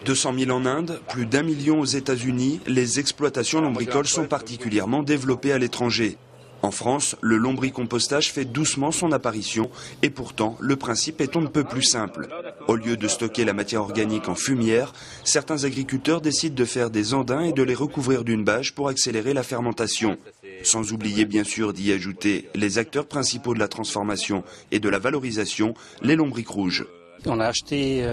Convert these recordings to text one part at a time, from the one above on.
200 000 en Inde, plus d'1 million aux États-Unis, les exploitations lombricoles sont particulièrement développées à l'étranger. En France, le lombricompostage fait doucement son apparition et pourtant le principe est on ne peut plus simple. Au lieu de stocker la matière organique en fumière, certains agriculteurs décident de faire des andins et de les recouvrir d'une bâche pour accélérer la fermentation. Sans oublier bien sûr d'y ajouter les acteurs principaux de la transformation et de la valorisation, les lombrics rouges. On a acheté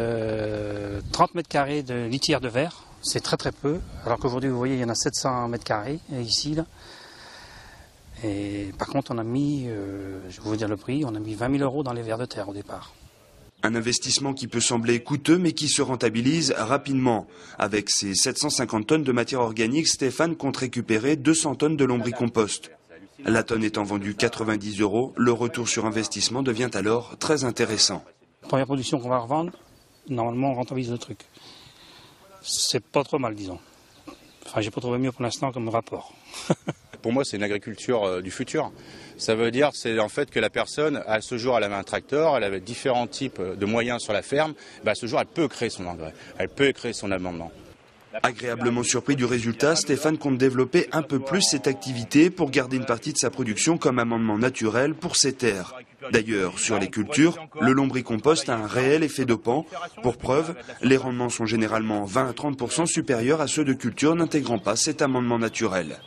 30 mètres carrés de litière de verre, c'est très très peu, alors qu'aujourd'hui vous voyez il y en a 700 mètres carrés ici. Là. Et par contre on a mis, je vais vous dire le prix, on a mis 20 000 € dans les vers de terre au départ. Un investissement qui peut sembler coûteux mais qui se rentabilise rapidement. Avec ses 750 tonnes de matière organique, Stéphane compte récupérer 200 tonnes de lombricompost. La tonne étant vendue 90 €, le retour sur investissement devient alors très intéressant. Première production qu'on va revendre, normalement on rentabilise le truc. C'est pas trop mal disons. Enfin j'ai pas trouvé mieux pour l'instant comme rapport. Pour moi, c'est une agriculture du futur. Ça veut dire, c'est en fait que la personne, à ce jour, elle avait un tracteur, elle avait différents types de moyens sur la ferme. À ce jour, elle peut créer son engrais, elle peut créer son amendement. Agréablement surpris du résultat, Stéphane compte développer un peu plus cette activité pour garder une partie de sa production comme amendement naturel pour ses terres. D'ailleurs, sur les cultures, le lombricompost a un réel effet dopant. Pour preuve, les rendements sont généralement 20 à 30% supérieurs à ceux de cultures n'intégrant pas cet amendement naturel.